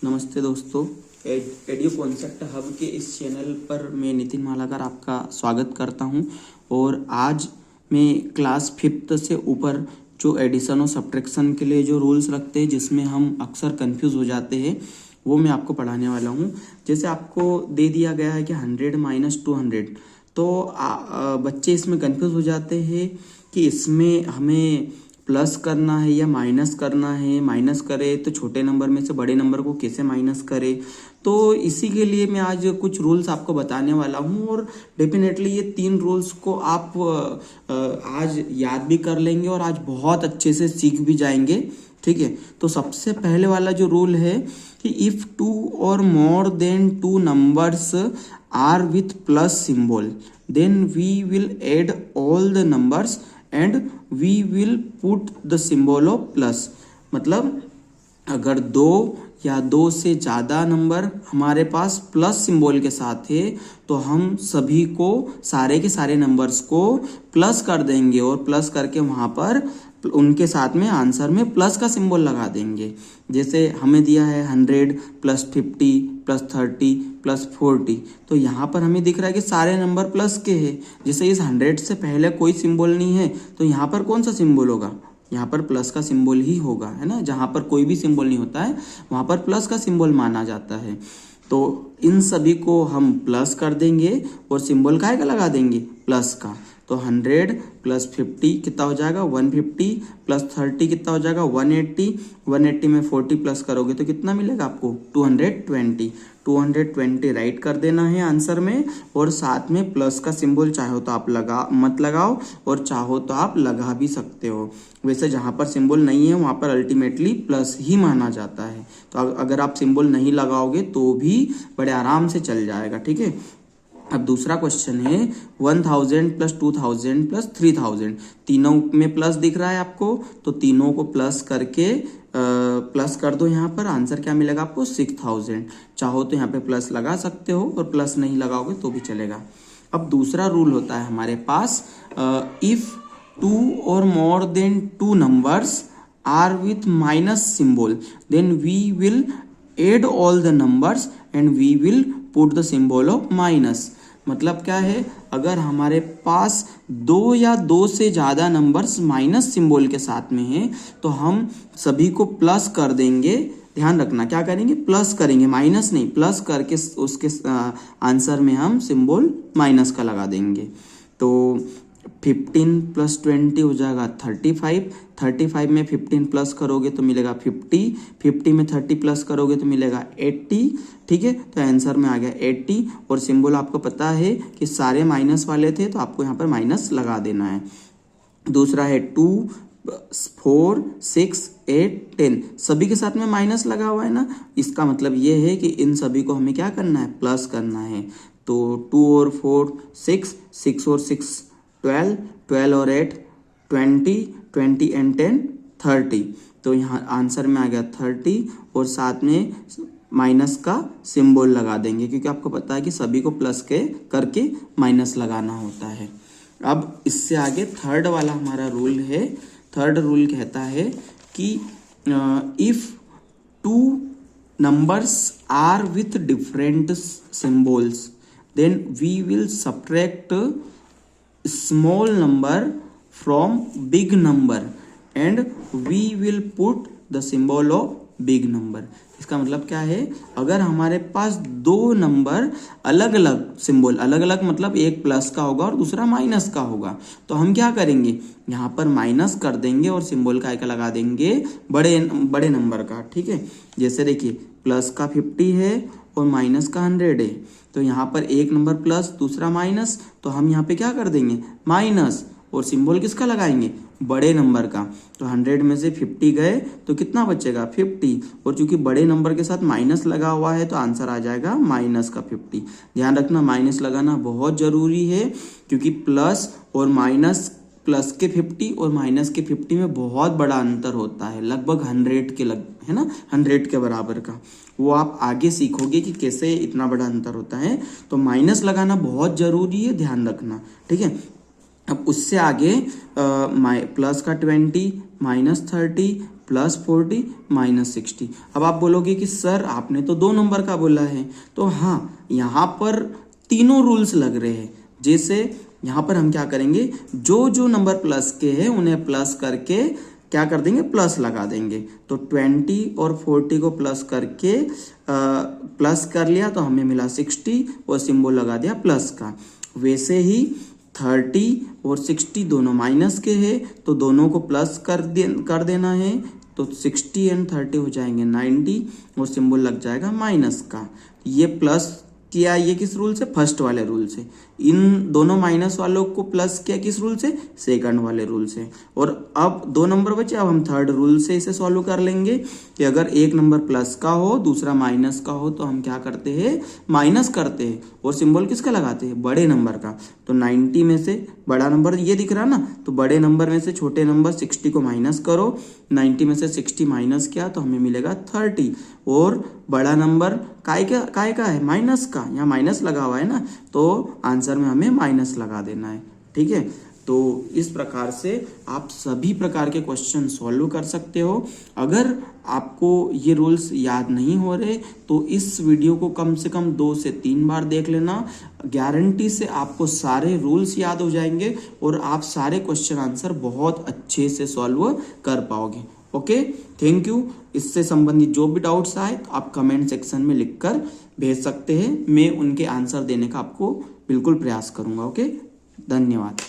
नमस्ते दोस्तों, audio concept hub के इस चैनल पर मैं नितिन मालाकर आपका स्वागत करता हूं। और आज मैं क्लास 5th से ऊपर जो एडिशन और सब्ट्रैक्शन के लिए जो रूल्स रखते हैं, जिसमें हम अक्सर कंफ्यूज हो जाते हैं, वो मैं आपको पढ़ाने वाला हूं। जैसे आपको दे दिया गया है कि 100 - 200, तो बच्चे इसमें कंफ्यूज हो जाते हैं कि इसमें हमें प्लस करना है या माइनस करना है। माइनस करे तो छोटे नंबर में से बड़े नंबर को कैसे माइनस करे। तो इसी के लिए मैं आज कुछ रूल्स आपको बताने वाला हूं। और डेफिनेटली ये 3 रूल्स को आप आज याद भी कर लेंगे और आज बहुत अच्छे से सीख भी जाएंगे। ठीक है, तो सबसे पहले वाला जो रूल है कि if 2 or more than 2 numbers are with plus symbol, then we will add all the numbers and we will put the symbol of plus. मतलब अगर 2 या 2 से ज़्यादा नंबर हमारे पास प्लस सिंबल के साथ है, तो हम सभी को, सारे के सारे नंबर्स को प्लस कर देंगे और प्लस करके वहाँ पर उनके साथ में आंसर में प्लस का सिंबल लगा देंगे। जैसे हमें दिया है 100 + 50 + 30 + 40, तो यहाँ पर हमें दिख रहा है कि सारे नंबर प्लस के हैं। जैसे इस 100 से पहले कोई सिंबल नहीं है, तो यहाँ पर कौन सा सिंबल होगा? यहाँ पर प्लस का सिंबल ही होगा, है ना। जहाँ पर कोई भी सिंबल नहीं होता है वहाँ पर प्लस का सिंबल माना जाता है। तो इन सभी को हम प्लस कर देंगे और सिंबल काहे का लगा देंगे? प्लस का। तो 100 + 50 कितना हो जाएगा? 150 + 30 कितना हो जाएगा? 180। 180 में 40 प्लस करोगे तो कितना मिलेगा आपको? 220। 220 राइट कर देना है आंसर में, और साथ में प्लस का सिंबल चाहो तो आप मत लगाओ और चाहो तो आप लगा भी सकते हो। वैसे जहाँ पर सिंबल नहीं है वहाँ पर अल्टीमेटली प्लस ही माना जाता है। तो अगर आप सिंबल नहीं लगाओगे तो भी बड़े आराम से चल जाएगा। ठीक है, अब दूसरा क्वेश्चन है 1000 + 2000 + 3000। तीनों में प्लस दिख रहा है आपको, तो तीनों को प्लस करके प्लस कर दो। यहाँ पर आंसर क्या मिलेगा आपको? 6000। चाहो तो यहाँ पे प्लस लगा सकते हो और प्लस नहीं लगाओगे तो भी चलेगा। अब दूसरा रूल होता है हमारे पास, if 2 or more than 2 numbers are with minus symbol, then we will add all the numbers and we will put the symbol of minus. मतलब क्या है? अगर हमारे पास 2 या 2 से ज़्यादा नंबर्स माइनस सिंबल के साथ में हैं, तो हम सभी को प्लस कर देंगे। ध्यान रखना, क्या करेंगे? प्लस करेंगे, माइनस नहीं। प्लस करके उसके आंसर में हम सिंबल माइनस का लगा देंगे। तो 15 + 20 हो जाएगा 35। 35 में 15 प्लस करोगे तो मिलेगा 50। 50 में 30 प्लस करोगे तो मिलेगा 80। ठीक है, तो आंसर में आ गया 80। और सिंबल आपको पता है कि सारे माइनस वाले थे, तो आपको यहाँ पर माइनस लगा देना है। दूसरा है 2, 4, 6, 8, 10, सभी के साथ में माइनस लगा हुआ है ना। इसका मतलब ये है कि इन सभी को हमें क्या करना है? प्लस करना है। तो 2 और 4 6, 6 और 6 12, 12 और 8 20, 20 and 10 30। तो यहाँ आंसर में आ गया 30 और साथ में माइनस का सिंबल लगा देंगे, क्योंकि आपको पता है कि सभी को प्लस के करके माइनस लगाना होता है। अब इससे आगे थर्ड वाला हमारा रूल है। थर्ड रूल कहता है कि if 2 numbers are with different symbols, then we will subtract small number from big number and we will put the symbol of big number। इसका मतलब क्या है? अगर हमारे पास 2 नंबर अलग अलग सिंबल, अलग अलग मतलब एक प्लस का होगा और दूसरा माइनस का होगा, तो हम क्या करेंगे? यहाँ पर माइनस कर देंगे और सिंबल का एक लगा देंगे बड़े नंबर का। ठीक है, जैसे देखिए प्लस का 50 है और माइनस का 100 है, तो यहाँ पर एक नंबर प्लस दूसरा माइनस, तो हम यहाँ पे क्या कर देंगे? माइनस, और सिंबल किसका लगाएंगे? बड़े नंबर का। तो 100 में से 50 गए तो कितना बचेगा? 50। और चूंकि बड़े नंबर के साथ माइनस लगा हुआ है तो आंसर आ जाएगा माइनस का 50। ध्यान रखना, माइनस लगाना बहुत जरूरी है, क्योंकि प्लस और माइनस, प्लस के 50 और माइनस के 50 में बहुत बड़ा अंतर होता है, लगभग 100 के है ना, 100 के बराबर का। वो आप आगे सीखोगे कि कैसे इतना बड़ा अंतर होता है। तो माइनस लगाना बहुत जरूरी है, ध्यान रखना। ठीक है, अब उससे आगे प्लस का 20, -30, +40 -60। अब आप बोलोगे कि सर आपने तो 2 नंबर का बोला है, तो हाँ यहाँ पर तीनों रूल्स लग रहे हैं। जैसे यहाँ पर हम क्या करेंगे, जो जो नंबर प्लस के हैं उन्हें प्लस करके क्या कर देंगे, प्लस लगा देंगे। तो 20 और 40 को प्लस करके प्लस कर लिया तो हमें मिला 60 और सिंबल लगा दिया प्लस का। वैसे ही 30 और 60 दोनों माइनस के हैं, तो दोनों को प्लस कर देना है। तो 60 एंड 30 हो जाएंगे 90 और सिंबल लग जाएगा माइनस का। ये प्लस किया ये किस रूल से, फर्स्ट वाले रूल से। इन दोनों माइनस वालों को प्लस किया किस रूल से, सेकंड वाले रूल से। और अब 2 नंबर बचे, अब हम थर्ड रूल से इसे सॉल्व कर लेंगे कि अगर एक नंबर प्लस का हो दूसरा माइनस का हो तो हम क्या करते हैं, माइनस करते हैं और सिंबल किसका लगाते हैं, बड़े नंबर का। तो 90 में से बड़ा नंबर ये दिख रहा ना, तो बड़े नंबर में से छोटे नंबर 60 को माइनस करो। 90 में से 60 माइनस किया तो हमें मिलेगा 30। और बड़ा नंबर काय का है, माइनस का, यहाँ माइनस लगा हुआ है ना, तो आंसर में हमें माइनस लगा देना है। ठीक है, तो इस प्रकार से आप सभी प्रकार के क्वेश्चन सॉल्व कर सकते हो। अगर आपको ये रूल्स याद नहीं हो रहे तो इस वीडियो को कम से कम 2 से 3 बार देख लेना। गारंटी से आपको सारे रूल्स याद हो जाएंगे और आप सारे क्वेश्चन आंसर बहुत अच्छे से सॉल्व कर पाओगे। Okay, thank you. इससे संबंधित जो भी डाउट्स आए तो आप कमेंट सेक्शन में लिखकर भेज सकते हैं। मैं उनके आंसर देने का आपको बिल्कुल प्रयास करूंगा। ओके, धन्यवाद।